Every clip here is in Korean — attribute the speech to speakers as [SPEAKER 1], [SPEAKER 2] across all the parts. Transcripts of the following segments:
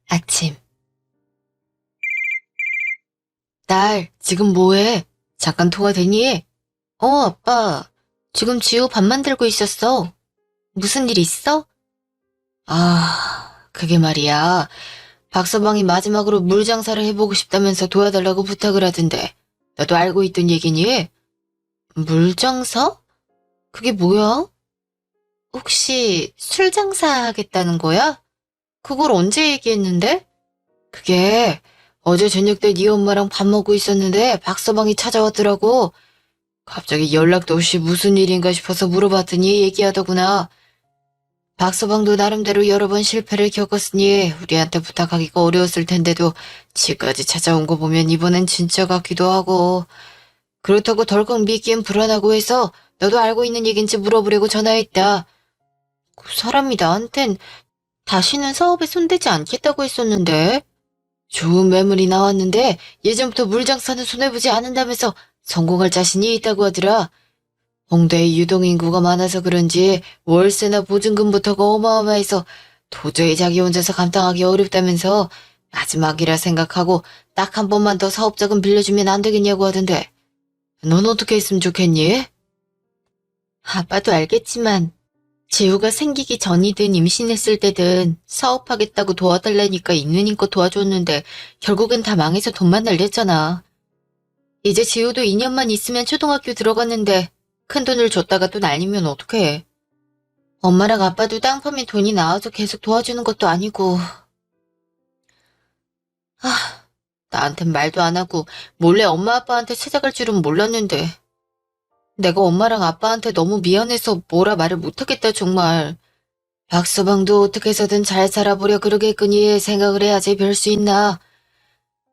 [SPEAKER 1] 아침. 딸, 지금 뭐해? 잠깐 통화 되니? 아빠. 지금 지우 밥 만들고 있었어. 무슨 일 있어? 그게 말이야. 박서방이 마지막으로 물 장사를 해보고 싶다면서 도와달라고 부탁을 하던데. 너도 알고 있던 얘기니? 물 장사? 그게 뭐야? 혹시 술 장사 하겠다는 거야? 그걸 언제 얘기했는데? 그게 어제 저녁 때 네 엄마랑 밥 먹고 있었는데 박서방이 찾아왔더라고. 갑자기 연락도 없이 무슨 일인가 싶어서 물어봤더니 얘기하더구나. 박서방도 나름대로 여러 번 실패를 겪었으니 우리한테 부탁하기가 어려웠을 텐데도 지금까지 찾아온 거 보면 이번엔 진짜 같기도 하고. 그렇다고 덜컥 믿기엔 불안하고 해서 너도 알고 있는 얘긴지 물어보려고 전화했다. 그 사람이 나한텐 다시는 사업에 손대지 않겠다고 했었는데. 좋은 매물이 나왔는데 예전부터 물장사는 손해보지 않는다면서 성공할 자신이 있다고 하더라. 홍대에 유동인구가 많아서 그런지 월세나 보증금부터가 어마어마해서 도저히 자기 혼자서 감당하기 어렵다면서 마지막이라 생각하고 딱 한 번만 더 사업자금 빌려주면 안 되겠냐고 하던데. 넌 어떻게 했으면 좋겠니? 아빠도 알겠지만 지우가 생기기 전이든 임신했을 때든 사업하겠다고 도와달라니까 있는 힘껏 도와줬는데 결국엔 다 망해서 돈만 날렸잖아. 이제 지우도 2년만 있으면 초등학교 들어갔는데 큰돈을 줬다가 또 날리면 어떡해. 엄마랑 아빠도 땅 파면 돈이 나와서 계속 도와주는 것도 아니고. 나한텐 말도 안 하고 몰래 엄마 아빠한테 찾아갈 줄은 몰랐는데. 내가 엄마랑 아빠한테 너무 미안해서 뭐라 말을 못하겠다 정말. 박서방도 어떻게 해서든 잘 살아보려 그러겠거니 생각을 해야지 별 수 있나.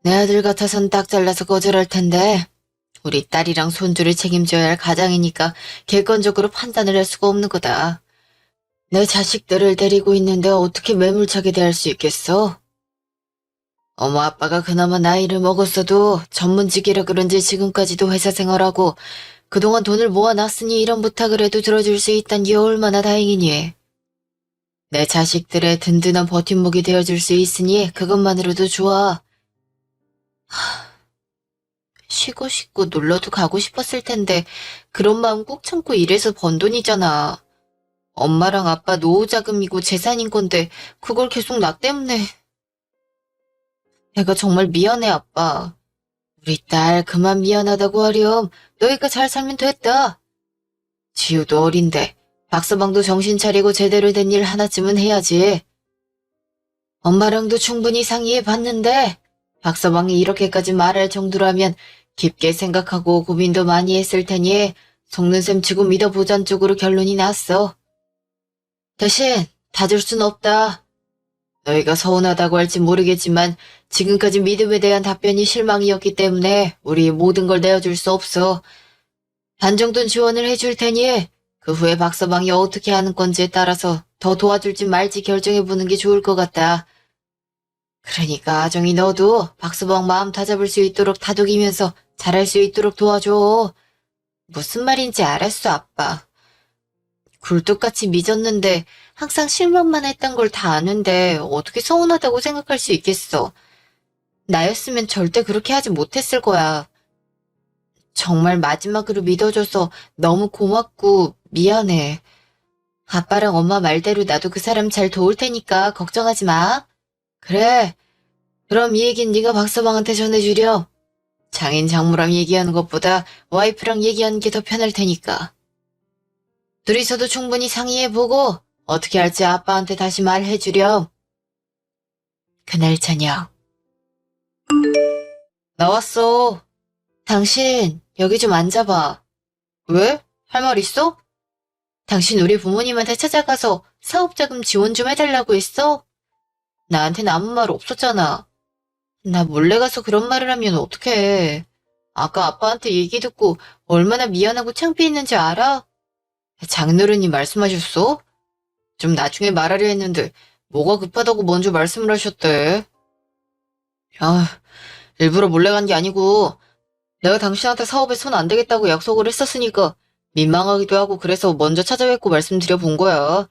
[SPEAKER 1] 내 아들 같아선 딱 잘라서 거절할 텐데 우리 딸이랑 손주를 책임져야 할 가장이니까 객관적으로 판단을 할 수가 없는 거다. 내 자식들을 데리고 있는데 어떻게 매몰차게 대할 수 있겠어? 엄마 아빠가 그나마 나이를 먹었어도 전문직이라 그런지 지금까지도 회사 생활하고 그동안 돈을 모아놨으니 이런 부탁을 해도 들어줄 수 있다니 얼마나 다행이니. 내 자식들의 든든한 버팀목이 되어줄 수 있으니 그것만으로도 좋아. 쉬고 싶고 놀러도 가고 싶었을 텐데 그런 마음 꾹 참고 일해서 번 돈이잖아. 엄마랑 아빠 노후 자금이고 재산인 건데 그걸 계속 나 때문에. 내가 정말 미안해 아빠. 우리 딸 그만 미안하다고 하렴. 너희가 잘 살면 됐다. 지우도 어린데 박서방도 정신 차리고 제대로 된 일 하나쯤은 해야지. 엄마랑도 충분히 상의해 봤는데 박서방이 이렇게까지 말할 정도라면 깊게 생각하고 고민도 많이 했을 테니 속는 셈 치고 믿어보잔 쪽으로 결론이 났어. 대신 다 줄 순 없다. 너희가 서운하다고 할지 모르겠지만 지금까지 믿음에 대한 답변이 실망이었기 때문에 우리 모든 걸 내어줄 수 없어. 반 정도는 지원을 해줄 테니 그 후에 박서방이 어떻게 하는 건지에 따라서 더 도와줄지 말지 결정해보는 게 좋을 것 같다. 그러니까 아정이 너도 박서방 마음 다잡을 수 있도록 다독이면서 잘할 수 있도록 도와줘. 무슨 말인지 알았어, 아빠. 굴뚝같이 믿었는데 항상 실망만 했던 걸 다 아는데 어떻게 서운하다고 생각할 수 있겠어. 나였으면 절대 그렇게 하지 못했을 거야. 정말 마지막으로 믿어줘서 너무 고맙고 미안해. 아빠랑 엄마 말대로 나도 그 사람 잘 도울 테니까 걱정하지 마. 그래. 그럼 이 얘긴 네가 박서방한테 전해주렴. 장인 장모랑 얘기하는 것보다 와이프랑 얘기하는 게 더 편할 테니까. 둘이서도 충분히 상의해보고 어떻게 할지 아빠한테 다시 말해주렴. 그날 저녁. 나왔어. 당신 여기 좀 앉아봐. 왜? 할 말 있어? 당신 우리 부모님한테 찾아가서 사업자금 지원 좀 해달라고 했어? 나한테는 아무 말 없었잖아. 나 몰래 가서 그런 말을 하면 어떡해. 아까 아빠한테 얘기 듣고 얼마나 미안하고 창피했는지 알아? 장노른이 말씀하셨어? 좀 나중에 말하려 했는데 뭐가 급하다고 먼저 말씀을 하셨대. 일부러 몰래 간 게 아니고 내가 당신한테 사업에 손 안 대겠다고 약속을 했었으니까 민망하기도 하고 그래서 먼저 찾아뵙고 말씀드려 본 거야.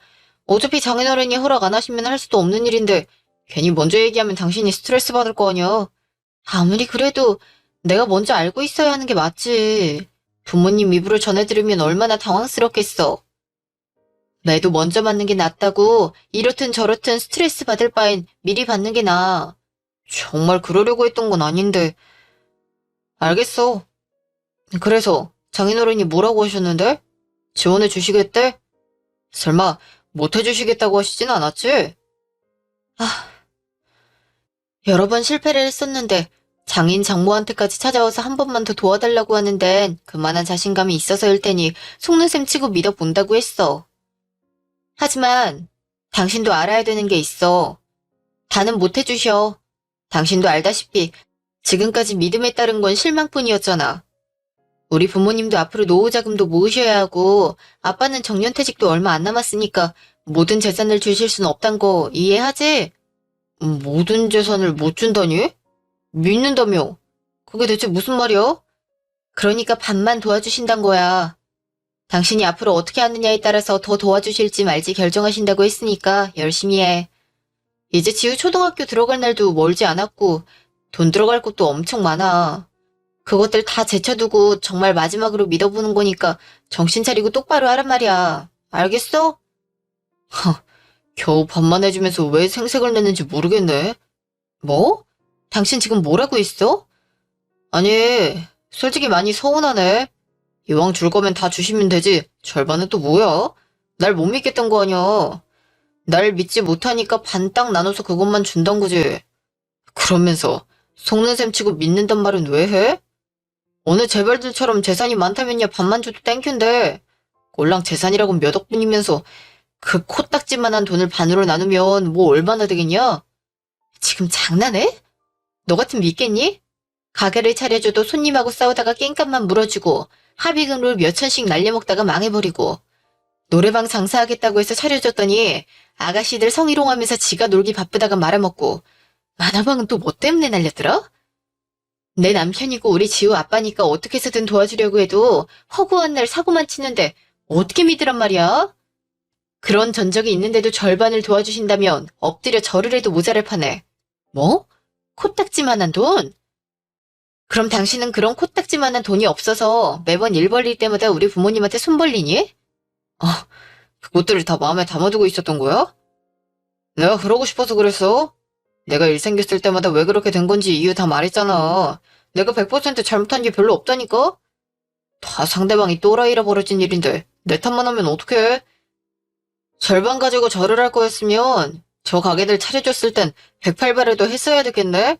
[SPEAKER 1] 어차피 장인어른이 허락 안 하시면 할 수도 없는 일인데 괜히 먼저 얘기하면 당신이 스트레스 받을 거 아니야. 아무리 그래도 내가 먼저 알고 있어야 하는 게 맞지. 부모님 입으로 전해 들으면 얼마나 당황스럽겠어. 매도 먼저 맞는 게 낫다고 이렇든 저렇든 스트레스 받을 바엔 미리 받는 게 나아. 정말 그러려고 했던 건 아닌데. 알겠어. 그래서 장인어른이 뭐라고 하셨는데? 지원해 주시겠대? 설마 못 해주시겠다고 하시진 않았지? 아, 여러 번 실패를 했었는데 장인 장모한테까지 찾아와서 한 번만 더 도와달라고 하는 데는 그만한 자신감이 있어서일 테니 속는 셈 치고 믿어본다고 했어. 하지만 당신도 알아야 되는 게 있어. 다는 못 해주셔. 당신도 알다시피 지금까지 믿음에 따른 건 실망뿐이었잖아. 우리 부모님도 앞으로 노후 자금도 모으셔야 하고 아빠는 정년퇴직도 얼마 안 남았으니까 모든 재산을 주실 순 없단 거 이해하지? 모든 재산을 못 준다니? 믿는다며? 그게 대체 무슨 말이야? 그러니까 반만 도와주신단 거야. 당신이 앞으로 어떻게 하느냐에 따라서 더 도와주실지 말지 결정하신다고 했으니까 열심히 해. 이제 지우 초등학교 들어갈 날도 멀지 않았고 돈 들어갈 곳도 엄청 많아. 그것들 다 제쳐두고 정말 마지막으로 믿어보는 거니까 정신 차리고 똑바로 하란 말이야. 알겠어? 겨우 반만 해주면서 왜 생색을 내는지 모르겠네. 뭐? 당신 지금 뭐라고 했어? 아니, 솔직히 많이 서운하네. 이왕 줄 거면 다 주시면 되지. 절반은 또 뭐야? 날 못 믿겠던 거 아니야. 날 믿지 못하니까 반 딱 나눠서 그것만 준단 거지. 그러면서 속는 셈 치고 믿는단 말은 왜 해? 어느 재벌들처럼 재산이 많다면야 반만 줘도 땡큐인데 꼴랑 재산이라곤 몇 억뿐이면서 그 코딱지만한 돈을 반으로 나누면 뭐 얼마나 되겠냐? 지금 장난해? 너 같으면 믿겠니? 가게를 차려줘도 손님하고 싸우다가 깽값만 물어주고 합의금으로 몇 천씩 날려먹다가 망해버리고 노래방 장사하겠다고 해서 차려줬더니 아가씨들 성희롱하면서 지가 놀기 바쁘다가 말아먹고 만화방은 또 뭐 때문에 날렸더라? 내 남편이고 우리 지우 아빠니까 어떻게 해서든 도와주려고 해도 허구한 날 사고만 치는데 어떻게 믿으란 말이야? 그런 전적이 있는데도 절반을 도와주신다면 엎드려 절을 해도 모자랄 판에. 뭐? 코딱지만한 돈? 그럼 당신은 그런 코딱지만한 돈이 없어서 매번 일 벌릴 때마다 우리 부모님한테 손 벌리니? 그것들을 다 마음에 담아두고 있었던 거야? 내가 그러고 싶어서 그랬어. 내가 일 생겼을 때마다 왜 그렇게 된 건지 이유 다 말했잖아. 내가 100% 잘못한 게 별로 없다니까? 다 상대방이 또라이라 벌어진 일인데 내 탓만 하면 어떡해? 절반 가지고 절을 할 거였으면 저 가게들 차려줬을 땐 108발에도 했어야 됐겠네?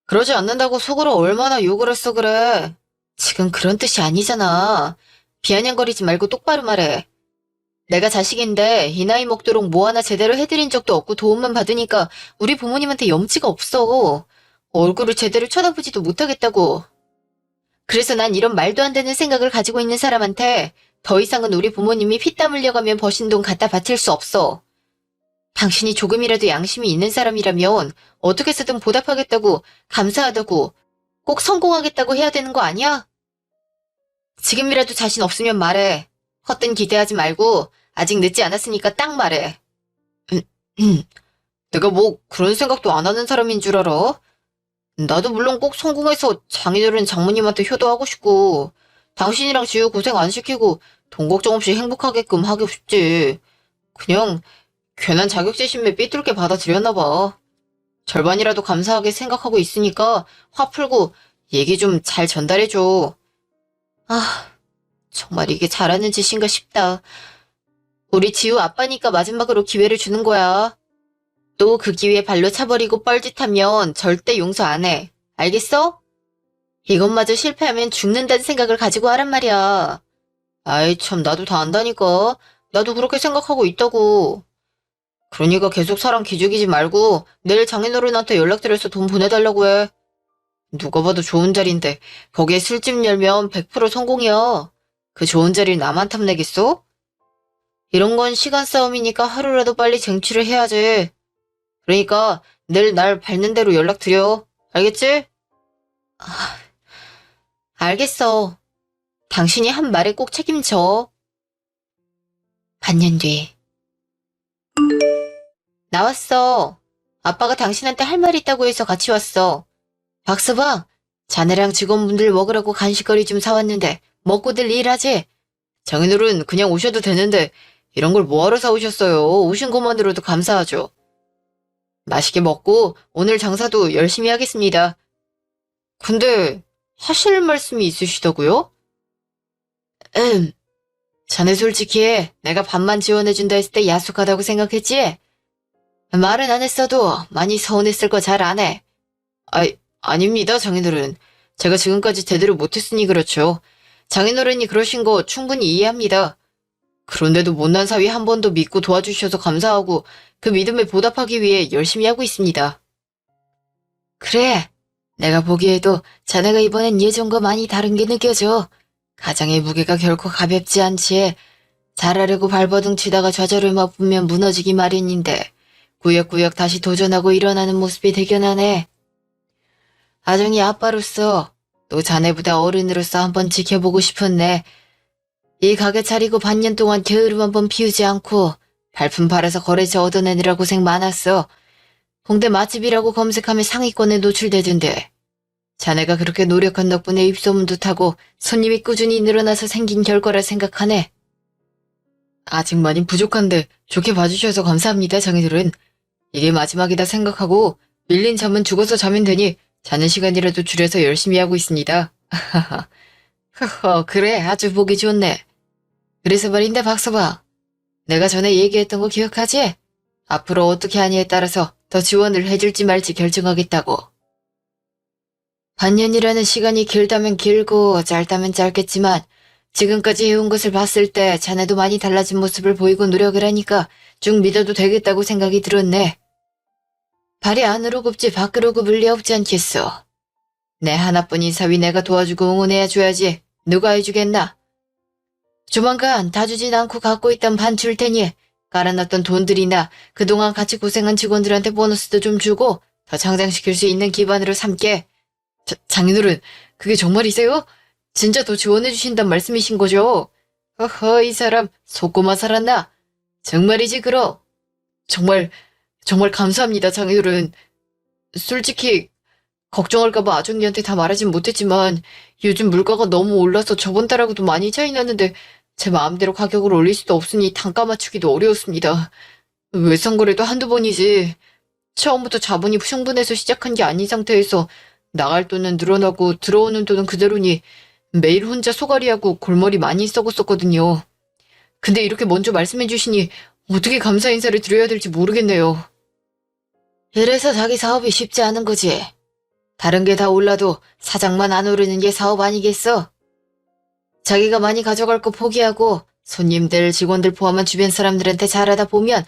[SPEAKER 1] 그러지 않는다고 속으로 얼마나 욕을 했어 그래. 지금 그런 뜻이 아니잖아. 비아냥거리지 말고 똑바로 말해. 내가 자식인데 이 나이 먹도록 뭐 하나 제대로 해드린 적도 없고 도움만 받으니까 우리 부모님한테 염치가 없어. 얼굴을 제대로 쳐다보지도 못하겠다고. 그래서 난 이런 말도 안 되는 생각을 가지고 있는 사람한테 더 이상은 우리 부모님이 피땀 흘려가며 버신 돈 갖다 바칠 수 없어. 당신이 조금이라도 양심이 있는 사람이라면 어떻게 해서든 보답하겠다고, 감사하다고, 꼭 성공하겠다고 해야 되는 거 아니야? 지금이라도 자신 없으면 말해. 헛된 기대하지 말고 아직 늦지 않았으니까 딱 말해. 내가 뭐 그런 생각도 안 하는 사람인 줄 알아? 나도 물론 꼭 성공해서 장인어른 장모님한테 효도하고 싶고 당신이랑 지우 고생 안 시키고 돈 걱정 없이 행복하게끔 하고 싶지. 그냥 괜한 자격지심에 삐뚤게 받아들였나 봐. 절반이라도 감사하게 생각하고 있으니까 화 풀고 얘기 좀 잘 전달해줘. 정말 이게 잘하는 짓인가 싶다. 우리 지우 아빠니까 마지막으로 기회를 주는 거야. 또 그 기회에 발로 차버리고 뻘짓하면 절대 용서 안 해. 알겠어? 이것마저 실패하면 죽는다는 생각을 가지고 하란 말이야. 아이 참 나도 다 안다니까. 나도 그렇게 생각하고 있다고. 그러니까 계속 사람 기죽이지 말고 내일 장인어른한테 연락드려서 돈 보내달라고 해. 누가 봐도 좋은 자리인데 거기에 술집 열면 100% 성공이야. 그 좋은 자리를 나만 탐내겠어? 이런 건 시간 싸움이니까 하루라도 빨리 쟁취를 해야지. 그러니까 내일 날 밟는 대로 연락드려. 알겠지? 알겠어. 당신이 한 말에 꼭 책임져. 반년 뒤. 나왔어. 아빠가 당신한테 할 말이 있다고 해서 같이 왔어. 박서방, 자네랑 직원분들 먹으라고 간식거리 좀 사왔는데 먹고들 일하지? 장인어른 그냥 오셔도 되는데 이런 걸 뭐하러 사오셨어요? 오신 것만으로도 감사하죠. 맛있게 먹고 오늘 장사도 열심히 하겠습니다. 근데 하실 말씀이 있으시다고요? 음, 자네 솔직히 내가 밥만 지원해준다 했을 때 야속하다고 생각했지? 말은 안 했어도 많이 서운했을 거 잘 아네. 아닙니다, 장인어른. 제가 지금까지 제대로 못했으니 그렇죠. 장인어른이 그러신 거 충분히 이해합니다. 그런데도 못난 사위 한 번 더 믿고 도와주셔서 감사하고 그 믿음에 보답하기 위해 열심히 하고 있습니다. 그래, 내가 보기에도 자네가 이번엔 예전과 많이 다른 게 느껴져. 가장의 무게가 결코 가볍지 않지. 잘하려고 발버둥 치다가 좌절을 맛보면 무너지기 마련인데 구역구역 다시 도전하고 일어나는 모습이 대견하네. 아정이 아빠로서 또 자네보다 어른으로서 한번 지켜보고 싶었네. 이 가게 차리고 반년 동안 게으름 한번 피우지 않고 발품 팔아서 거래처 얻어내느라 고생 많았어. 홍대 맛집이라고 검색하면 상위권에 노출되던데. 자네가 그렇게 노력한 덕분에 입소문도 타고 손님이 꾸준히 늘어나서 생긴 결과라 생각하네. 아직 많이 부족한데 좋게 봐주셔서 감사합니다, 장인어른. 이게 마지막이다 생각하고 밀린 잠은 죽어서 자면 되니 자는 시간이라도 줄여서 열심히 하고 있습니다. 허허, 그래, 아주 보기 좋네. 그래서 말인데 박서방, 내가 전에 얘기했던 거 기억하지? 앞으로 어떻게 하냐에 따라서 더 지원을 해줄지 말지 결정하겠다고. 반년이라는 시간이 길다면 길고 짧다면 짧겠지만 지금까지 해온 것을 봤을 때 자네도 많이 달라진 모습을 보이고 노력을 하니까 쭉 믿어도 되겠다고 생각이 들었네. 발이 안으로 굽지 밖으로 굽을 리 없지 않겠어. 내 하나뿐인 사위 내가 도와주고 응원해줘야지 누가 해주겠나. 조만간 다 주진 않고 갖고 있던 반 줄 테니 깔아놨던 돈들이나 그동안 같이 고생한 직원들한테 보너스도 좀 주고 더 성장시킬 수 있는 기반으로 삼게. 장인어른, 그게 정말이세요? 진짜 더 지원해주신단 말씀이신 거죠? 허허, 이 사람 속고만 살았나? 정말이지 그럼. 정말 감사합니다, 장인어른. 솔직히 걱정할까봐 아종이한테 다 말하진 못했지만 요즘 물가가 너무 올라서 저번 달하고도 많이 차이 나는데 제 마음대로 가격을 올릴 수도 없으니 단가 맞추기도 어려웠습니다. 외상거래도 한두 번이지. 처음부터 자본이 충분해서 시작한 게 아닌 상태에서 나갈 돈은 늘어나고 들어오는 돈은 그대로니 매일 혼자 소갈이하고 골머리 많이 썩었었거든요. 근데 이렇게 먼저 말씀해 주시니 어떻게 감사 인사를 드려야 될지 모르겠네요. 이래서 자기 사업이 쉽지 않은 거지. 다른 게 다 올라도 사장만 안 오르는 게 사업 아니겠어? 자기가 많이 가져갈 거 포기하고 손님들, 직원들 포함한 주변 사람들한테 잘하다 보면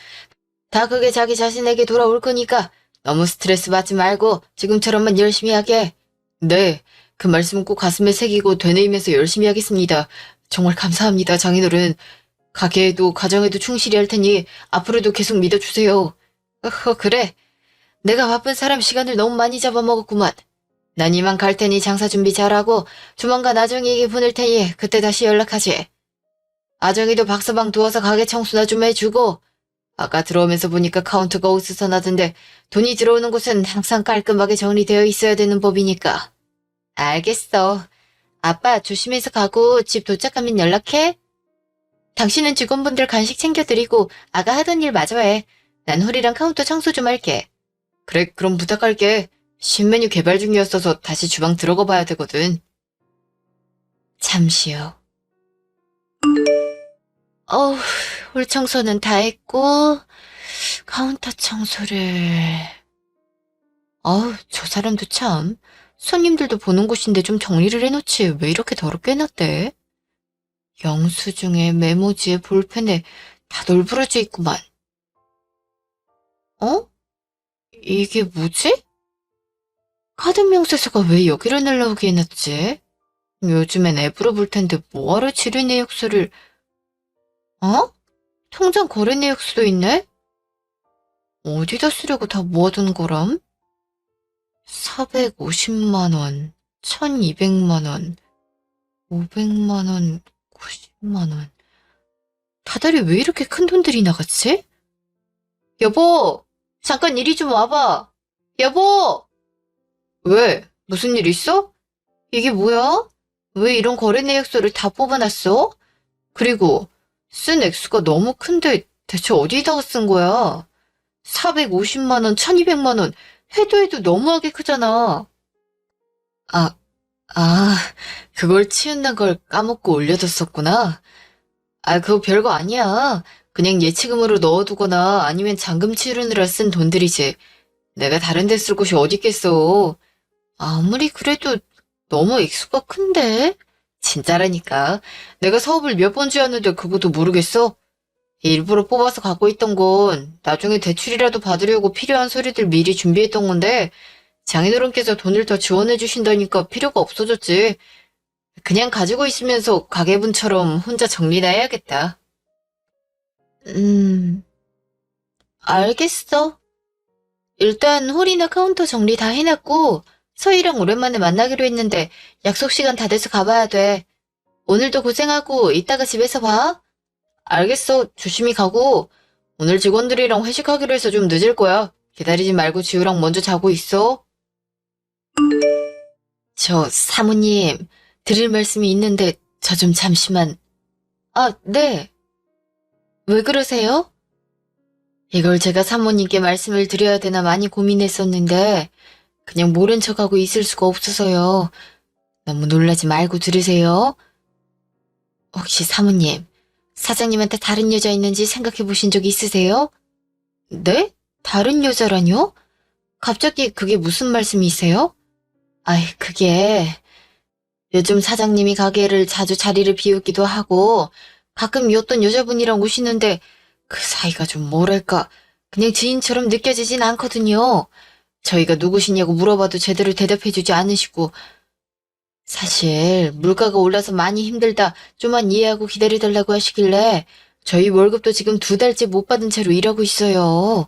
[SPEAKER 1] 다 그게 자기 자신에게 돌아올 거니까 너무 스트레스 받지 말고 지금처럼만 열심히 하게. 네, 그 말씀은 꼭 가슴에 새기고 되뇌이면서 열심히 하겠습니다. 정말 감사합니다, 장인어른. 가게에도 가정에도 충실히 할 테니 앞으로도 계속 믿어주세요. 그래. 내가 바쁜 사람 시간을 너무 많이 잡아먹었구만. 난 이만 갈 테니 장사 준비 잘하고 조만간 아정이에게 보낼 테니 그때 다시 연락하지. 아정이도 박서방 도와서 가게 청소나 좀 해주고 아까 들어오면서 보니까 카운터가 어수선하던데 돈이 들어오는 곳은 항상 깔끔하게 정리되어 있어야 되는 법이니까. 알겠어. 아빠 조심해서 가고 집 도착하면 연락해. 당신은 직원분들 간식 챙겨드리고 아가 하던 일 마저 해. 난 홀이랑 카운터 청소 좀 할게. 그래, 그럼 부탁할게. 신메뉴 개발 중이었어서 다시 주방 들어가 봐야 되거든. 잠시요. 홀 청소는 다 했고 카운터 청소를... 저 사람도 참. 손님들도 보는 곳인데 좀 정리를 해놓지 왜 이렇게 더럽게 해놨대? 영수증에 메모지에 볼펜에 다 널브러져 있구만. 이게 뭐지? 카드 명세서가 왜 여기를 날라오게 해놨지? 요즘엔 앱으로 볼 텐데 뭐하러 지류 내역서를... 통장 거래 내역서도 있네? 어디다 쓰려고 다 모아둔 거람? 450만원, 1200만원, 500만원, 90만원. 다달이 왜 이렇게 큰 돈들이 나갔지? 여보, 잠깐 이리 좀 와봐. 여보! 왜? 무슨 일 있어? 이게 뭐야? 왜 이런 거래 내역서를 다 뽑아놨어? 그리고 쓴 액수가 너무 큰데 대체 어디다가 쓴 거야? 450만 원, 1200만 원, 해도 해도 너무하게 크잖아. 아, 아, 그걸 치운다는 걸 까먹고 올려뒀었구나. 그거 별거 아니야. 그냥 예치금으로 넣어두거나 아니면 잔금 치르느라 쓴 돈들이지. 내가 다른 데 쓸 곳이 어디 있겠어. 아무리 그래도 너무 액수가 큰데? 진짜라니까. 내가 사업을 몇 번 쥐었는데 그것도 모르겠어? 일부러 뽑아서 갖고 있던 건 나중에 대출이라도 받으려고 필요한 서류들 미리 준비했던 건데 장인어른께서 돈을 더 지원해 주신다니까 필요가 없어졌지. 그냥 가지고 있으면서 가계분처럼 혼자 정리나 해야겠다. 음, 알겠어. 일단 홀이나 카운터 정리 다 해놨고 서희랑 오랜만에 만나기로 했는데 약속 시간 다 돼서 가봐야 돼. 오늘도 고생하고 이따가 집에서 봐. 알겠어. 조심히 가고 오늘 직원들이랑 회식하기로 해서 좀 늦을 거야. 기다리지 말고 지우랑 먼저 자고 있어. 저 사모님 드릴 말씀이 있는데 저 좀 잠시만. 네. 왜 그러세요? 이걸 제가 사모님께 말씀을 드려야 되나 많이 고민했었는데 그냥 모른 척하고 있을 수가 없어서요. 너무 놀라지 말고 들으세요. 혹시 사모님, 사장님한테 다른 여자 있는지 생각해 보신 적 있으세요? 네? 다른 여자라뇨? 갑자기 그게 무슨 말씀이세요? 그게 요즘 사장님이 가게를 자주 자리를 비우기도 하고 가끔 어떤 여자분이랑 오시는데 그 사이가 좀 뭐랄까 그냥 지인처럼 느껴지진 않거든요. 저희가 누구시냐고 물어봐도 제대로 대답해주지 않으시고 사실 물가가 올라서 많이 힘들다 좀만 이해하고 기다려달라고 하시길래 저희 월급도 지금 2달째 못 받은 채로 일하고 있어요.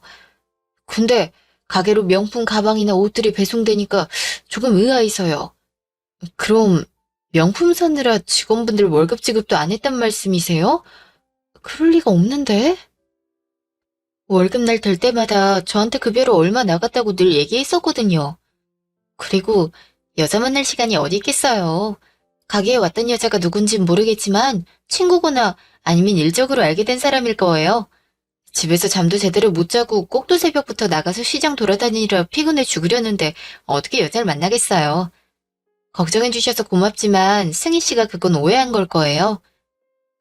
[SPEAKER 1] 근데 가게로 명품 가방이나 옷들이 배송되니까 조금 의아해서요. 그럼 명품 사느라 직원분들 월급 지급도 안 했단 말씀이세요? 그럴 리가 없는데? 월급날 될 때마다 저한테 급여로 얼마 나갔다고 늘 얘기했었거든요. 그리고 여자 만날 시간이 어디 있겠어요. 가게에 왔던 여자가 누군진 모르겠지만 친구거나 아니면 일적으로 알게 된 사람일 거예요. 집에서 잠도 제대로 못 자고 꼭두 새벽부터 나가서 시장 돌아다니느라 피곤해 죽으려는데 어떻게 여자를 만나겠어요. 걱정해 주셔서 고맙지만 승희 씨가 그건 오해한 걸 거예요.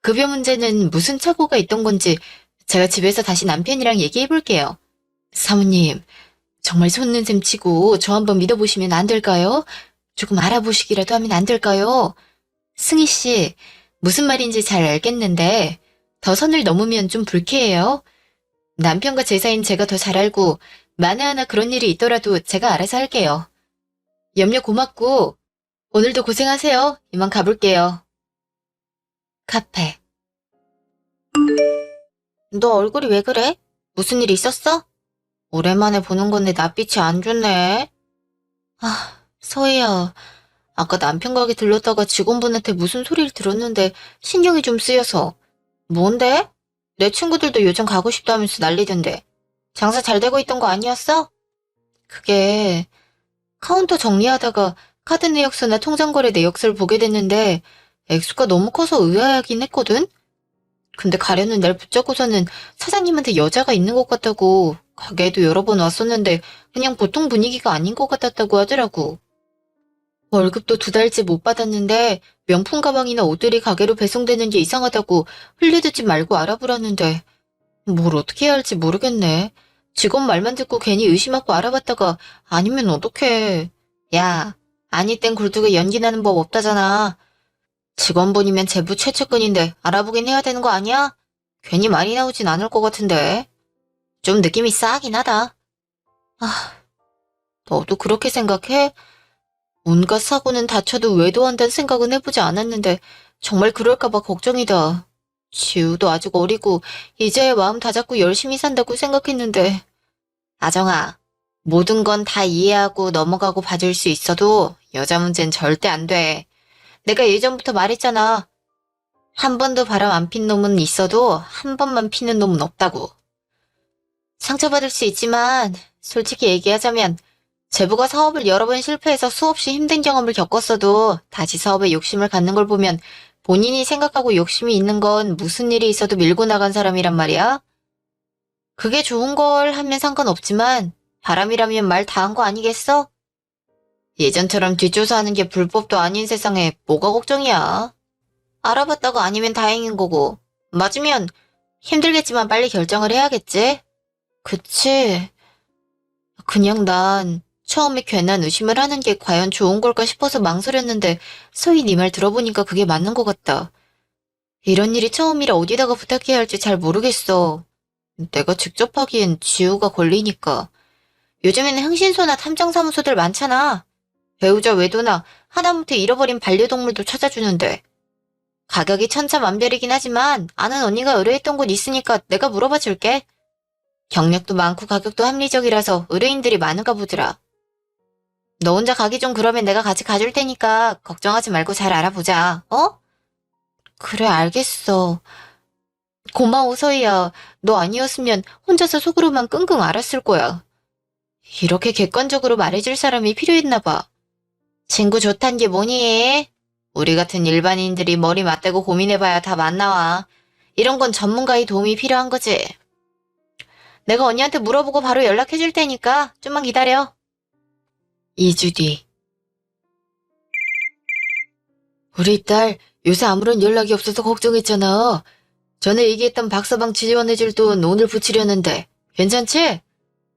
[SPEAKER 1] 급여 문제는 무슨 착오가 있던 건지 제가 집에서 다시 남편이랑 얘기해 볼게요. 사모님, 정말 손는 셈 치고 저 한번 믿어보시면 안 될까요? 조금 알아보시기라도 하면 안 될까요? 승희 씨, 무슨 말인지 잘 알겠는데 더 선을 넘으면 좀 불쾌해요. 남편과 제 사이는 제가 더 잘 알고 만에 하나 그런 일이 있더라도 제가 알아서 할게요. 염려 고맙고 오늘도 고생하세요. 이만 가볼게요. 카페. 너 얼굴이 왜 그래? 무슨 일 있었어? 오랜만에 보는 건데 낯빛이 안 좋네. 서희야. 아까 남편 가게 들렀다가 직원분한테 무슨 소리를 들었는데 신경이 좀 쓰여서. 뭔데? 내 친구들도 요즘 가고 싶다면서 난리던데. 장사 잘 되고 있던 거 아니었어? 그게 카운터 정리하다가 카드 내역서나 통장거래 내역서를 보게 됐는데 액수가 너무 커서 의아하긴 했거든? 근데 가려는 날 붙잡고서는 사장님한테 여자가 있는 것 같다고 가게에도 여러 번 왔었는데 그냥 보통 분위기가 아닌 것 같았다고 하더라고. 월급도 2달째 못 받았는데 명품 가방이나 옷들이 가게로 배송되는 게 이상하다고 흘려듣지 말고 알아보라는데 뭘 어떻게 해야 할지 모르겠네. 직원 말만 듣고 괜히 의심하고 알아봤다가 아니면 어떡해. 야, 아니 땐 굴뚝에 연기 나는 법 없다잖아. 직원분이면 제부 최측근인데 알아보긴 해야 되는 거 아니야? 괜히 말이 나오진 않을 것 같은데. 좀 느낌이 싸하긴 하다. 너도 그렇게 생각해? 온갖 사고는 다쳐도 외도한다는 생각은 해보지 않았는데 정말 그럴까봐 걱정이다. 지우도 아직 어리고 이제야 마음 다잡고 열심히 산다고 생각했는데. 아정아, 모든 건 다 이해하고 넘어가고 봐줄 수 있어도 여자 문제는 절대 안 돼. 내가 예전부터 말했잖아. 한 번도 바람 안 핀 놈은 있어도 한 번만 피는 놈은 없다고. 상처받을 수 있지만 솔직히 얘기하자면 제부가 사업을 여러 번 실패해서 수없이 힘든 경험을 겪었어도 다시 사업에 욕심을 갖는 걸 보면 본인이 생각하고 욕심이 있는 건 무슨 일이 있어도 밀고 나간 사람이란 말이야. 그게 좋은 걸 하면 상관없지만 바람이라면 말 다 한 거 아니겠어? 예전처럼 뒷조사하는 게 불법도 아닌 세상에 뭐가 걱정이야. 알아봤다가 아니면 다행인 거고 맞으면 힘들겠지만 빨리 결정을 해야겠지? 그치? 그냥 난 처음에 괜한 의심을 하는 게 과연 좋은 걸까 싶어서 망설였는데 서희 네 말 들어보니까 그게 맞는 것 같다. 이런 일이 처음이라 어디다가 부탁해야 할지 잘 모르겠어. 내가 직접 하기엔 지우가 걸리니까. 요즘에는 흥신소나 탐정사무소들 많잖아. 배우자 외도나 하다못해 잃어버린 반려동물도 찾아주는데. 가격이 천차만별이긴 하지만 아는 언니가 의뢰했던 곳 있으니까 내가 물어봐 줄게. 경력도 많고 가격도 합리적이라서 의뢰인들이 많은가 보더라. 너 혼자 가기 좀 그러면 내가 같이 가줄 테니까 걱정하지 말고 잘 알아보자. 어? 그래, 알겠어. 고마워, 서희야. 너 아니었으면 혼자서 속으로만 끙끙 앓았을 거야. 이렇게 객관적으로 말해줄 사람이 필요했나 봐. 친구 좋단 게 뭐니? 우리 같은 일반인들이 머리 맞대고 고민해봐야 답 안 나와. 이런 건 전문가의 도움이 필요한 거지. 내가 언니한테 물어보고 바로 연락해줄 테니까 좀만 기다려. 2주 뒤. 우리 딸 요새 아무런 연락이 없어서 걱정했잖아. 전에 얘기했던 박서방 지원해줄 돈 오늘 붙이려는데 괜찮지?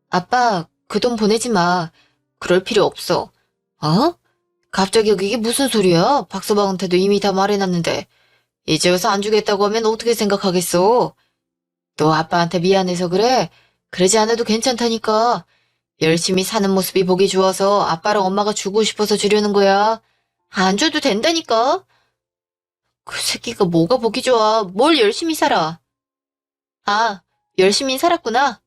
[SPEAKER 1] 아빠 그 돈 보내지 마. 그럴 필요 없어. 어? 갑자기 이게 무슨 소리야? 박서방한테도 이미 다 말해놨는데. 이제 와서 안 주겠다고 하면 어떻게 생각하겠어? 너 아빠한테 미안해서 그래? 그러지 않아도 괜찮다니까. 열심히 사는 모습이 보기 좋아서 아빠랑 엄마가 주고 싶어서 주려는 거야. 안 줘도 된다니까. 그 새끼가 뭐가 보기 좋아. 뭘 열심히 살아. 아, 열심히 살았구나.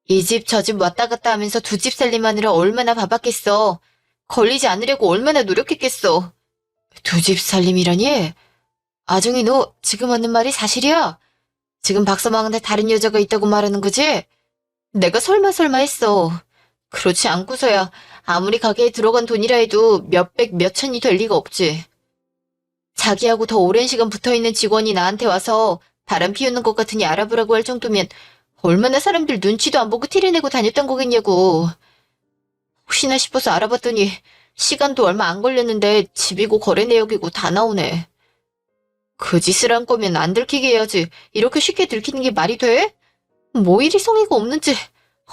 [SPEAKER 1] 이 집 저 집 왔다 갔다 하면서 두 집 살림하느라 얼마나 바빴겠어. 걸리지 않으려고 얼마나 노력했겠어. 두 집 살림이라니? 아정이 너 지금 하는 말이 사실이야? 지금 박서방한테 다른 여자가 있다고 말하는 거지? 내가 설마 했어. 그렇지 않고서야 아무리 가게에 들어간 돈이라 해도 몇백 몇천이 될 리가 없지. 자기하고 더 오랜 시간 붙어있는 직원이 나한테 와서 바람 피우는 것 같으니 알아보라고 할 정도면 얼마나 사람들 눈치도 안 보고 티를 내고 다녔던 거겠냐고. 혹시나 싶어서 알아봤더니 시간도 얼마 안 걸렸는데 집이고 거래 내역이고 다 나오네. 그 짓을 한 거면 안 들키게 해야지. 이렇게 쉽게 들키는 게 말이 돼? 뭐 이리 성의가 없는지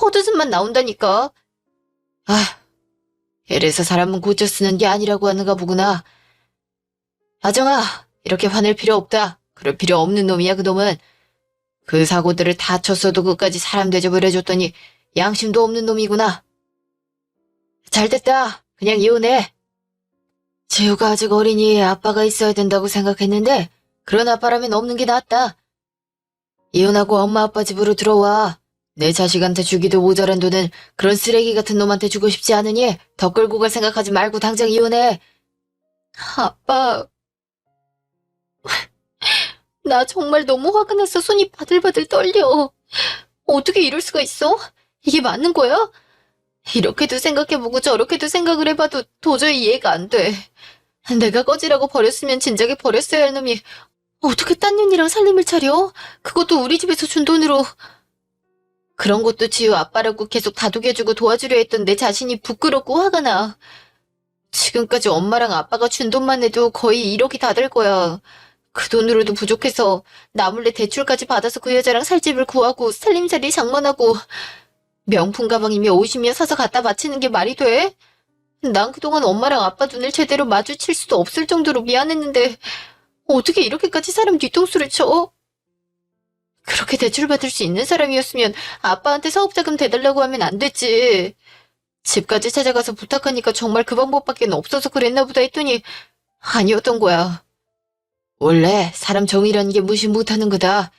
[SPEAKER 1] 헛웃음만 나온다니까. 아, 이래서 사람은 고쳐 쓰는 게 아니라고 하는가 보구나. 아정아, 이렇게 화낼 필요 없다. 그럴 필요 없는 놈이야, 그놈은. 그 사고들을 다 쳤어도 끝까지 사람 대접을 해줬더니 양심도 없는 놈이구나. 잘됐다. 그냥 이혼해. 재우가 아직 어리니 아빠가 있어야 된다고 생각했는데 그런 아빠라면 없는 게 낫다. 이혼하고 엄마 아빠 집으로 들어와. 내 자식한테 주기도 모자란 돈은 그런 쓰레기 같은 놈한테 주고 싶지 않으니 더 끌고 갈 생각하지 말고 당장 이혼해. 아빠, 나 정말 너무 화가 나서 손이 바들바들 떨려. 어떻게 이럴 수가 있어? 이게 맞는 거야? 이렇게도 생각해보고 저렇게도 생각을 해봐도 도저히 이해가 안 돼. 내가 꺼지라고 버렸으면 진작에 버렸어야 할 놈이 어떻게 딴 년이랑 살림을 차려? 그것도 우리 집에서 준 돈으로. 그런 것도 지우 아빠라고 계속 다독여주고 도와주려 했던 내 자신이 부끄럽고 화가 나. 지금까지 엄마랑 아빠가 준 돈만 해도 거의 1억이 다 될 거야. 그 돈으로도 부족해서 나 몰래 대출까지 받아서 그 여자랑 살 집을 구하고 살림살이 장만하고 명품 가방이며 옷이며 사서 갖다 바치는 게 말이 돼? 난 그동안 엄마랑 아빠 눈을 제대로 마주칠 수도 없을 정도로 미안했는데 어떻게 이렇게까지 사람 뒤통수를 쳐? 그렇게 대출받을 수 있는 사람이었으면 아빠한테 사업자금 대달라고 하면 안 됐지. 집까지 찾아가서 부탁하니까 정말 그 방법밖에 없어서 그랬나 보다 했더니 아니었던 거야. 원래 사람 정이라는 게 무시 못하는 거다.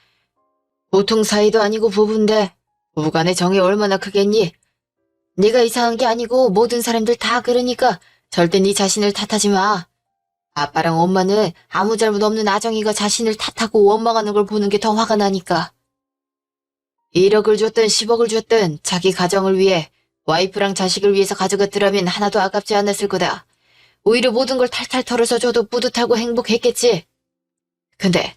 [SPEAKER 1] 보통 사이도 아니고 부부인데 부부간의 정이 얼마나 크겠니? 네가 이상한 게 아니고 모든 사람들 다 그러니까 절대 네 자신을 탓하지 마. 아빠랑 엄마는 아무 잘못 없는 아정이가 자신을 탓하고 원망하는 걸 보는 게 더 화가 나니까. 1억을 줬든 10억을 줬든 자기 가정을 위해 와이프랑 자식을 위해서 가져갔더라면 하나도 아깝지 않았을 거다. 오히려 모든 걸 탈탈 털어서 줘도 뿌듯하고 행복했겠지. 근데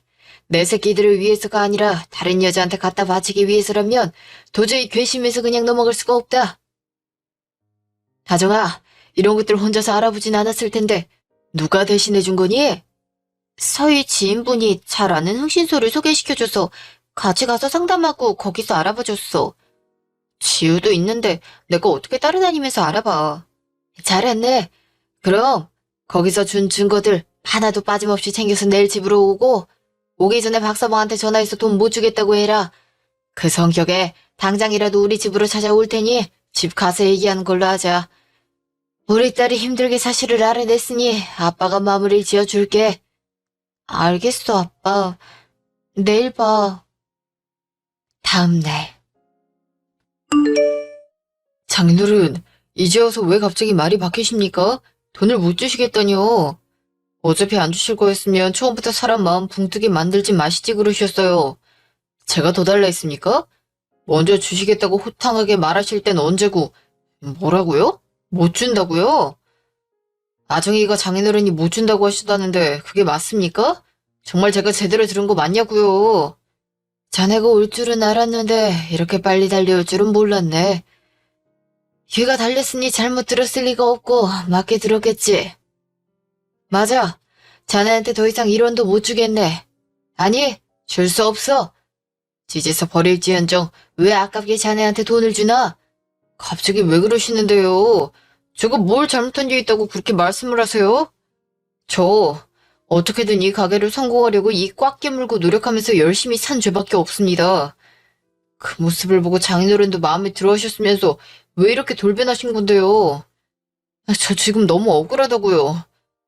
[SPEAKER 1] 내 새끼들을 위해서가 아니라 다른 여자한테 갖다 바치기 위해서라면 도저히 괘씸해서 그냥 넘어갈 수가 없다. 다정아, 이런 것들 혼자서 알아보진 않았을 텐데 누가 대신해 준 거니? 서희 지인분이 잘 아는 흥신소를 소개시켜줘서 같이 가서 상담하고 거기서 알아봐줬어. 지우도 있는데 내가 어떻게 따라다니면서 알아봐. 잘했네. 그럼 거기서 준 증거들 하나도 빠짐없이 챙겨서 내일 집으로 오기 전에 박서방한테 전화해서 돈 못 주겠다고 해라. 그 성격에 당장이라도 우리 집으로 찾아올 테니 집 가서 얘기하는 걸로 하자. 우리 딸이 힘들게 사실을 알아냈으니 아빠가 마무리를 지어줄게. 알겠어, 아빠. 내일 봐. 다음 날. 장인어른, 이제 와서 왜 갑자기 말이 바뀌십니까? 돈을 못 주시겠다니요. 어차피 안 주실 거였으면 처음부터 사람 마음 붕뜨게 만들지 마시지 그러셨어요. 제가 더 달라 했습니까? 먼저 주시겠다고 호탕하게 말하실 땐 언제고, 뭐라고요? 못 준다고요? 아정이가 장인어른이 못 준다고 하시다는데 그게 맞습니까? 정말 제가 제대로 들은 거 맞냐고요? 자네가 올 줄은 알았는데 이렇게 빨리 달려올 줄은 몰랐네. 귀가 달렸으니 잘못 들었을 리가 없고 맞게 들었겠지. 맞아. 자네한테 더 이상 1원도 못 주겠네. 아니, 줄 수 없어. 지지서 버릴지언정 왜 아깝게 자네한테 돈을 주나? 갑자기 왜 그러시는데요? 제가 뭘 잘못한 게 있다고 그렇게 말씀을 하세요? 저 어떻게든 이 가게를 성공하려고 이 꽉 깨물고 노력하면서 열심히 산 죄밖에 없습니다. 그 모습을 보고 장인어른도 마음에 들어하셨으면서 왜 이렇게 돌변하신 건데요? 저 지금 너무 억울하다고요.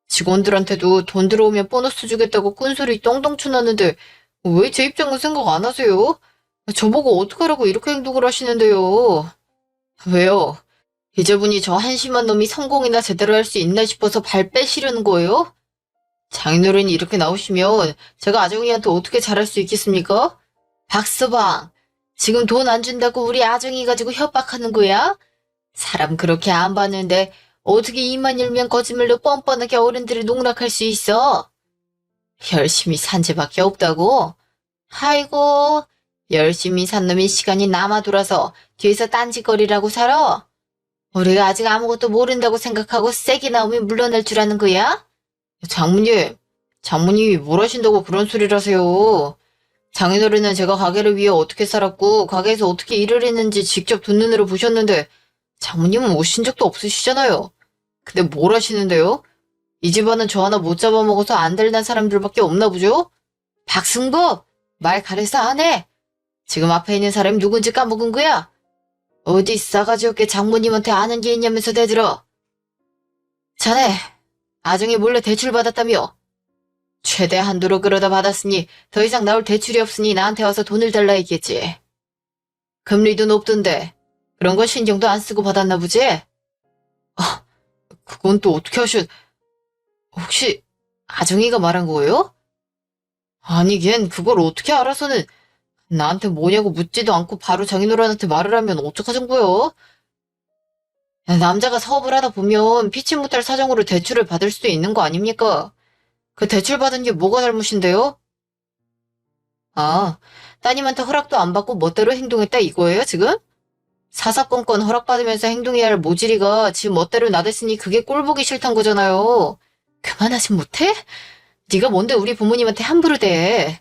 [SPEAKER 1] 직원들한테도 돈 들어오면 보너스 주겠다고 꾼소리 떵떵 쳐놨는데 왜 제 입장은 생각 안 하세요? 저보고 어떡하라고 이렇게 행동을 하시는데요? 왜요? 이제분이 저 한심한 놈이 성공이나 제대로 할 수 있나 싶어서 발 빼시려는 거예요? 장인어른이 이렇게 나오시면 제가 아정이한테 어떻게 잘할 수 있겠습니까? 박서방, 지금 돈 안 준다고 우리 아정이 가지고 협박하는 거야? 사람 그렇게 안 봤는데 어떻게 입만 열면 거짓말로 뻔뻔하게 어른들을 농락할 수 있어? 열심히 산 죄밖에 없다고? 아이고, 열심히 산 놈이 시간이 남아 돌아서 뒤에서 딴짓거리라고 살아? 우리가 아직 아무것도 모른다고 생각하고 세게 나오면 물러날 줄 아는 거야? 장모님이 뭘 하신다고 그런 소리를 하세요? 장인어른은 제가 가게를 위해 어떻게 살았고 가게에서 어떻게 일을 했는지 직접 두 눈으로 보셨는데 장모님은 오신 적도 없으시잖아요. 근데 뭘 하시는데요? 이 집안은 저 하나 못 잡아먹어서 안달난 사람들밖에 없나 보죠? 박승부! 말 가려서 안 해! 지금 앞에 있는 사람이 누군지 까먹은 거야? 어디 싸가지 없게 장모님한테 아는 게 있냐면서 대들어. 자네, 아정이 몰래 대출 받았다며? 최대 한도로 끌어다 받았으니 더 이상 나올 대출이 없으니 나한테 와서 돈을 달라 했겠지. 금리도 높던데 그런 거 신경도 안 쓰고 받았나 보지? 그건 또 어떻게 혹시 아정이가 말한 거예요? 아니 걘 그걸 어떻게 알아서는 나한테 뭐냐고 묻지도 않고 바로 장인어른한테 말을 하면 어떡하자는 거요? 남자가 사업을 하다 보면 피치 못할 사정으로 대출을 받을 수도 있는 거 아닙니까? 그 대출 받은 게 뭐가 잘못인데요? 아, 따님한테 허락도 안 받고 멋대로 행동했다 이거예요, 지금? 사사건건 허락받으면서 행동해야 할 모질이가 지 멋대로 나댔으니 그게 꼴보기 싫단 거잖아요. 그만하진 못해? 네가 뭔데 우리 부모님한테 함부로 대.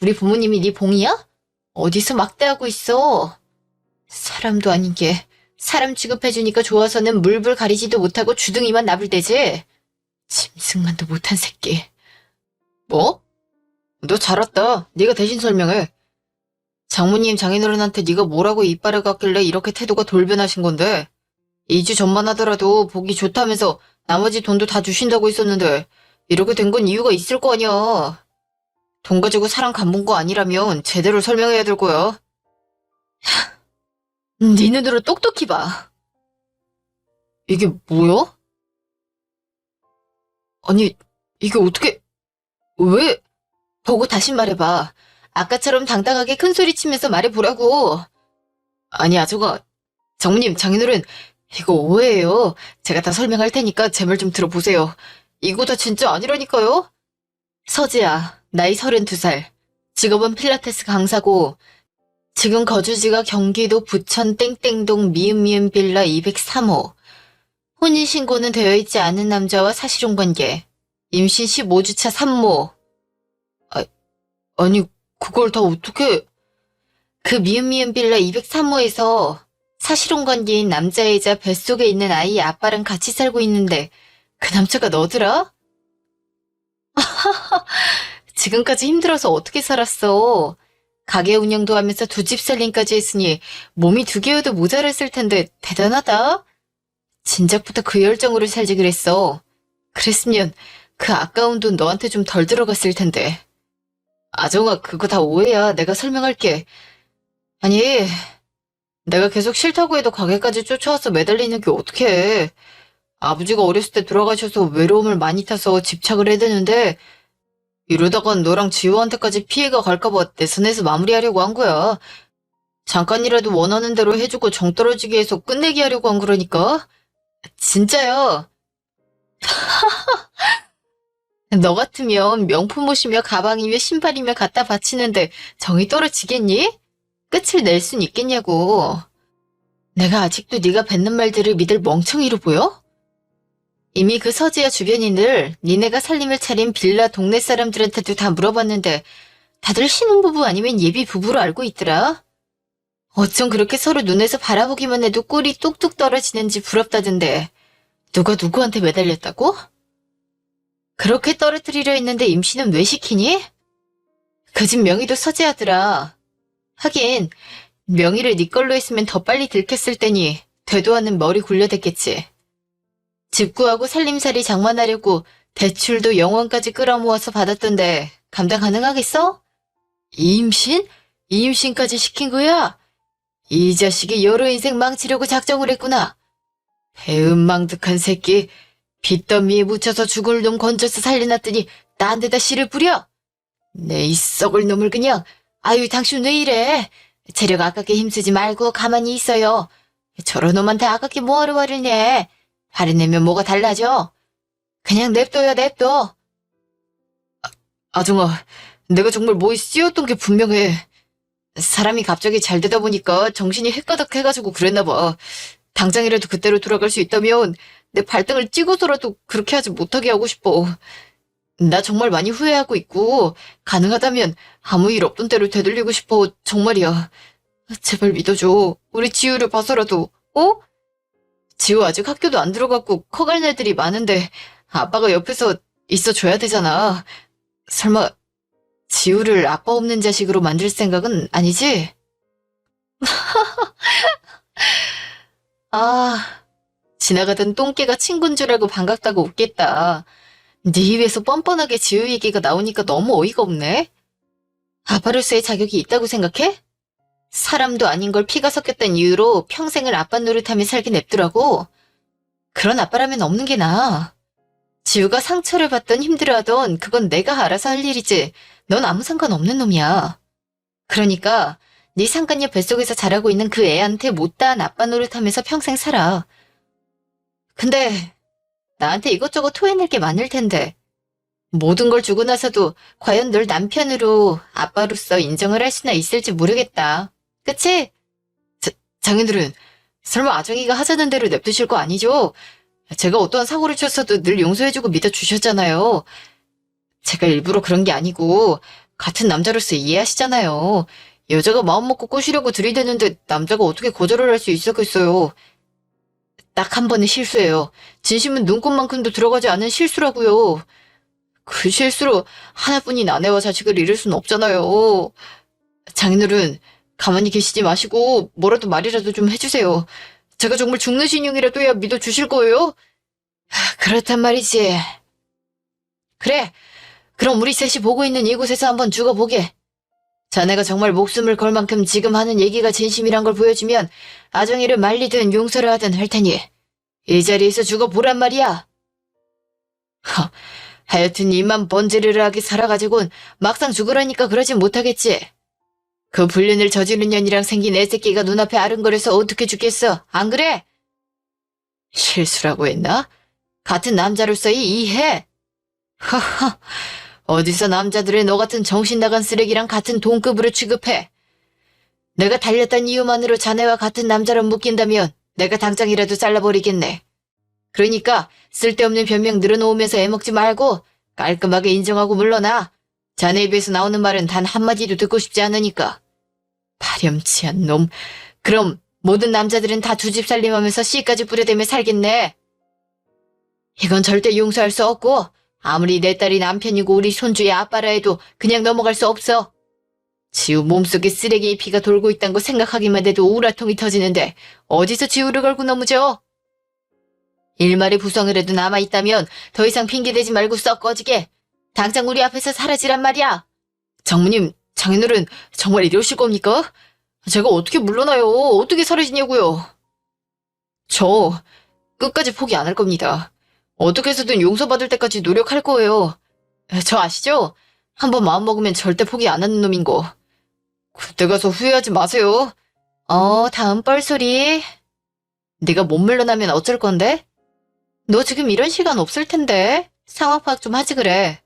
[SPEAKER 1] 우리 부모님이 네 봉이야? 어디서 막대하고 있어. 사람도 아닌 게 사람 취급해주니까 좋아서는 물불 가리지도 못하고 주둥이만 나불대지. 짐승만도 못한 새끼. 뭐? 너 잘 왔다. 네가 대신 설명해. 장모님 장인어른한테 네가 뭐라고 이빨을 깎길래 이렇게 태도가 돌변하신 건데 2주 전만 하더라도 보기 좋다면서 나머지 돈도 다 주신다고 했었는데 이렇게 된 건 이유가 있을 거 아니야. 돈 가지고 사람 간본 거 아니라면 제대로 설명해야 될 거야. 네 눈으로 똑똑히 봐. 이게 뭐야? 아니, 이게 어떻게, 왜? 보고 다시 말해봐. 아까처럼 당당하게 큰 소리 치면서 말해보라고. 아니, 아저가, 장모님, 장인어른, 이거 오해예요. 제가 다 설명할 테니까 제 말 좀 들어보세요. 이거 다 진짜 아니라니까요? 서지야, 나이 32살. 직업은 필라테스 강사고, 지금 거주지가 경기도 부천 땡땡동 미음미음 빌라 203호. 혼인신고는 되어 있지 않은 남자와 사실혼 관계. 임신 15주차 산모. 아니, 그걸 다 어떻게... 그 미음미음 빌라 203호에서 사실혼 관계인 남자이자 뱃속에 있는 아이의 아빠랑 같이 살고 있는데 그 남자가 너더라? 지금까지 힘들어서 어떻게 살았어? 가게 운영도 하면서 두 집 살림까지 했으니 몸이 두 개여도 모자랐을 텐데 대단하다. 진작부터 그 열정으로 살지 그랬어. 그랬으면 그 아까운 돈 너한테 좀 덜 들어갔을 텐데. 아정아, 그거 다 오해야. 내가 설명할게. 아니, 내가 계속 싫다고 해도 가게까지 쫓아와서 매달리는 게 어떡해. 아버지가 어렸을 때 돌아가셔서 외로움을 많이 타서 집착을 해야 되는데 이러다간 너랑 지호한테까지 피해가 갈까봐 내 선에서 마무리하려고 한 거야. 잠깐이라도 원하는 대로 해주고 정 떨어지게 해서 끝내게 하려고 한 거라니까. 진짜야. 너 같으면 명품 옷이며 가방이며 신발이며 갖다 바치는데 정이 떨어지겠니? 끝을 낼 순 있겠냐고. 내가 아직도 네가 뱉는 말들을 믿을 멍청이로 보여? 이미 그 서지야 주변인들 니네가 살림을 차린 빌라 동네 사람들한테도 다 물어봤는데 다들 신혼부부 아니면 예비부부로 알고 있더라. 어쩜 그렇게 서로 눈에서 바라보기만 해도 꿀이 뚝뚝 떨어지는지 부럽다던데 누가 누구한테 매달렸다고? 그렇게 떨어뜨리려 했는데 임신은 왜 시키니? 그 집 명의도 서지하더라. 하긴 명의를 네 걸로 했으면 더 빨리 들켰을 테니 되도 않는 머리 굴려댔겠지. 집 구하고 살림살이 장만하려고 대출도 영원까지 끌어모아서 받았던데 감당 가능하겠어? 이 임신? 이 임신까지 시킨 거야? 이 자식이 여러 인생 망치려고 작정을 했구나. 배은망덕한 새끼. 빚더미에 묻혀서 죽을 놈 건져서 살려놨더니 딴 데다 씨를 뿌려? 내 이 썩을 놈을 그냥. 아유, 당신 왜 이래? 재력 아깝게 힘쓰지 말고 가만히 있어요. 저런 놈한테 아깝게 뭐하러 화를 내? 화를 내면 뭐가 달라져? 그냥 냅둬요, 냅둬. 아정아, 내가 정말 뭐에 씌웠던 게 분명해. 사람이 갑자기 잘 되다 보니까 정신이 헷가닥해가지고 그랬나 봐. 당장이라도 그때로 돌아갈 수 있다면 내 발등을 찍어서라도 그렇게 하지 못하게 하고 싶어. 나 정말 많이 후회하고 있고 가능하다면 아무 일 없던 대로 되돌리고 싶어. 정말이야. 제발 믿어줘. 우리 지우를 봐서라도. 어? 지우 아직 학교도 안 들어갔고 커갈 날들이 많은데 아빠가 옆에서 있어줘야 되잖아. 설마 지우를 아빠 없는 자식으로 만들 생각은 아니지? 아, 지나가던 똥개가 친구인 줄 알고 반갑다고 웃겠다. 네 입에서 뻔뻔하게 지우 얘기가 나오니까 너무 어이가 없네. 아빠로서의 자격이 있다고 생각해? 사람도 아닌 걸 피가 섞였던 이유로 평생을 아빠 노릇하며 살게 냅두라고? 그런 아빠라면 없는 게 나아. 지우가 상처를 받던 힘들어하던 그건 내가 알아서 할 일이지. 넌 아무 상관없는 놈이야. 그러니까 네 상간녀 뱃속에서 자라고 있는 그 애한테 못다한 아빠 노릇하면서 평생 살아. 근데 나한테 이것저것 토해낼 게 많을 텐데 모든 걸 주고 나서도 과연 널 남편으로 아빠로서 인정을 할 수나 있을지 모르겠다. 그치? 장인들은 설마 아정이가 하자는 대로 냅두실 거 아니죠? 제가 어떠한 사고를 쳤어도 늘 용서해주고 믿어주셨잖아요. 제가 일부러 그런 게 아니고 같은 남자로서 이해하시잖아요. 여자가 마음 먹고 꼬시려고 들이대는데 남자가 어떻게 거절을 할 수 있었겠어요. 딱 한 번의 실수예요. 진심은 눈꽃만큼도 들어가지 않은 실수라고요. 그 실수로 하나뿐인 아내와 자식을 잃을 순 없잖아요. 장인어른, 가만히 계시지 마시고 뭐라도 말이라도 좀 해주세요. 제가 정말 죽는 신용이라도 해야 믿어주실 거예요? 그렇단 말이지. 그래, 그럼 우리 셋이 보고 있는 이곳에서 한번 죽어보게. 자네가 정말 목숨을 걸 만큼 지금 하는 얘기가 진심이란 걸 보여주면 아정이를 말리든 용서를 하든 할 테니 이 자리에서 죽어보란 말이야. 하여튼 입만 번지르르하게 살아가지곤 막상 죽으라니까 그러진 못하겠지. 그 불륜을 저지른 년이랑 생긴 애새끼가 눈앞에 아른거려서 어떻게 죽겠어, 안 그래? 실수라고 했나? 같은 남자로서의 이해? 하하, 어디서 남자들을 너 같은 정신 나간 쓰레기랑 같은 동급으로 취급해. 내가 달렸던 이유만으로 자네와 같은 남자로 묶인다면 내가 당장이라도 잘라버리겠네. 그러니까 쓸데없는 변명 늘어놓으면서 애먹지 말고 깔끔하게 인정하고 물러나. 자네 입에서 나오는 말은 단 한마디도 듣고 싶지 않으니까. 파렴치한 놈. 그럼 모든 남자들은 다 두 집 살림하면서 씨까지 뿌려대며 살겠네. 이건 절대 용서할 수 없고 아무리 내 딸이 남편이고 우리 손주의 아빠라 해도 그냥 넘어갈 수 없어. 지우 몸속에 쓰레기의 피가 돌고 있다는 거 생각하기만 해도 우라통이 터지는데 어디서 지우를 걸고 넘으죠? 일말의 부성이라도 남아있다면 더 이상 핑계대지 말고 썩 꺼지게. 당장 우리 앞에서 사라지란 말이야. 장모님, 장인어른 정말 이러실 겁니까? 제가 어떻게 물러나요? 어떻게 사라지냐고요? 저 끝까지 포기 안 할 겁니다. 어떻게 해서든 용서받을 때까지 노력할 거예요. 저 아시죠? 한번 마음먹으면 절대 포기 안 하는 놈인 거. 그때 가서 후회하지 마세요. 다음 뻘소리. 네가 못 물러나면 어쩔 건데? 너 지금 이런 시간 없을 텐데. 상황 파악 좀 하지 그래.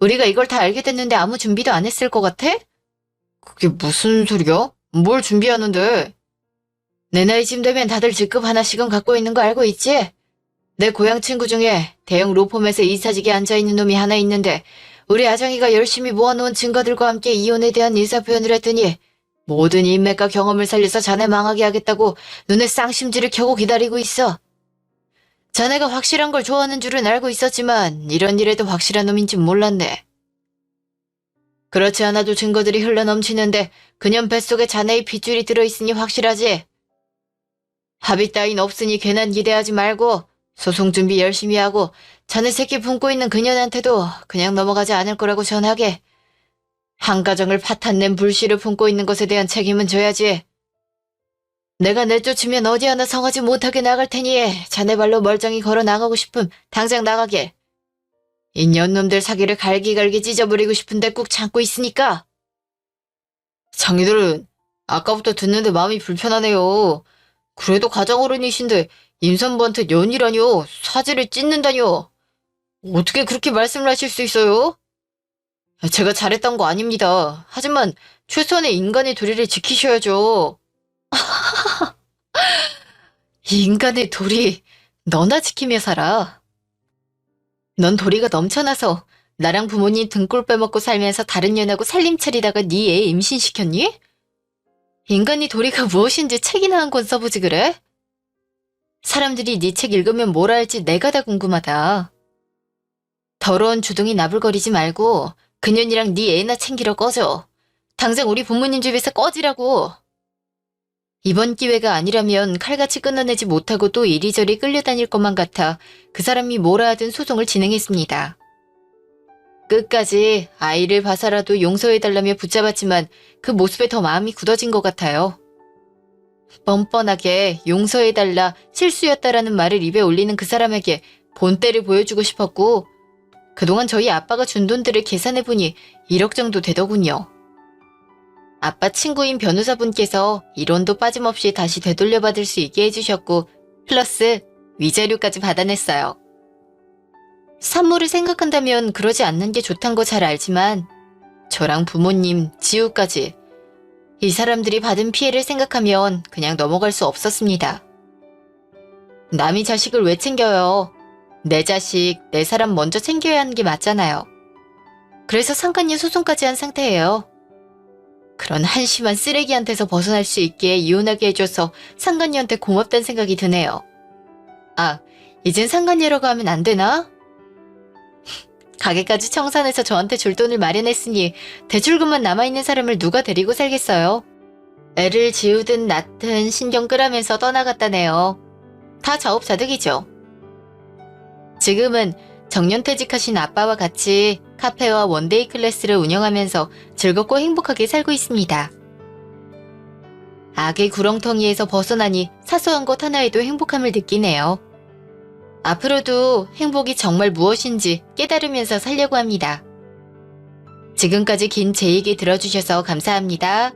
[SPEAKER 1] 우리가 이걸 다 알게 됐는데 아무 준비도 안 했을 것 같아? 그게 무슨 소리야? 뭘 준비하는데? 내 나이쯤 되면 다들 직급 하나씩은 갖고 있는 거 알고 있지? 내 고향 친구 중에 대형 로펌에서 이사직에 앉아있는 놈이 하나 있는데 우리 아정이가 열심히 모아놓은 증거들과 함께 이혼에 대한 의사표현을 했더니 모든 인맥과 경험을 살려서 자네 망하게 하겠다고 눈에 쌍심지를 켜고 기다리고 있어. 자네가 확실한 걸 좋아하는 줄은 알고 있었지만 이런 일에도 확실한 놈인지 몰랐네. 그렇지 않아도 증거들이 흘러넘치는데 그년 뱃속에 자네의 핏줄이 들어있으니 확실하지. 합의 따윈 없으니 괜한 기대하지 말고 소송 준비 열심히 하고 자네 새끼 품고 있는 그년한테도 그냥 넘어가지 않을 거라고 전하게. 한 가정을 파탄낸 불씨를 품고 있는 것에 대한 책임은 져야지. 내가 내쫓으면 어디 하나 성하지 못하게 나갈 테니 자네 발로 멀쩡히 걸어 나가고 싶음 당장 나가게. 이 년놈들 사기를 갈기갈기 찢어버리고 싶은데 꾹 참고 있으니까. 장인들은 아까부터 듣는데 마음이 불편하네요. 그래도 가장어른이신데 임산부한테 연이라뇨. 사지를 찢는다뇨. 어떻게 그렇게 말씀을 하실 수 있어요? 제가 잘했던 거 아닙니다. 하지만 최소한의 인간의 도리를 지키셔야죠. 인간의 도리 너나 지키며 살아. 넌 도리가 넘쳐나서 나랑 부모님 등골 빼먹고 살면서 다른 년하고 살림 차리다가 네 애 임신시켰니? 인간의 도리가 무엇인지 책이나 한 권 써보지 그래? 사람들이 네 책 읽으면 뭐라 할지 내가 다 궁금하다. 더러운 주둥이 나불거리지 말고 그년이랑 네 애나 챙기러 꺼져. 당장 우리 부모님 집에서 꺼지라고. 이번 기회가 아니라면 칼같이 끊어내지 못하고 또 이리저리 끌려다닐 것만 같아 그 사람이 뭐라 하든 소송을 진행했습니다. 끝까지 아이를 봐서라도 용서해달라며 붙잡았지만 그 모습에 더 마음이 굳어진 것 같아요. 뻔뻔하게 용서해달라 실수였다라는 말을 입에 올리는 그 사람에게 본때를 보여주고 싶었고 그동안 저희 아빠가 준 돈들을 계산해보니 1억 정도 되더군요. 아빠 친구인 변호사분께서 1원도 빠짐없이 다시 되돌려받을 수 있게 해주셨고 플러스 위자료까지 받아냈어요. 산모를 생각한다면 그러지 않는 게 좋단 거 잘 알지만 저랑 부모님, 지우까지 이 사람들이 받은 피해를 생각하면 그냥 넘어갈 수 없었습니다. 남이 자식을 왜 챙겨요? 내 자식, 내 사람 먼저 챙겨야 하는 게 맞잖아요. 그래서 상간녀 소송까지 한 상태예요. 그런 한심한 쓰레기한테서 벗어날 수 있게 이혼하게 해줘서 상간녀한테 고맙다는 생각이 드네요. 아, 이젠 상간녀라고 하면 안 되나? 가게까지 청산해서 저한테 줄 돈을 마련했으니 대출금만 남아있는 사람을 누가 데리고 살겠어요? 애를 지우든 낳든 신경 끄라면서 떠나갔다네요. 다 자업자득이죠. 지금은 정년퇴직하신 아빠와 같이 카페와 원데이 클래스를 운영하면서 즐겁고 행복하게 살고 있습니다. 악의 구렁텅이에서 벗어나니 사소한 것 하나에도 행복함을 느끼네요. 앞으로도 행복이 정말 무엇인지 깨달으면서 살려고 합니다. 지금까지 긴 제 얘기 들어주셔서 감사합니다.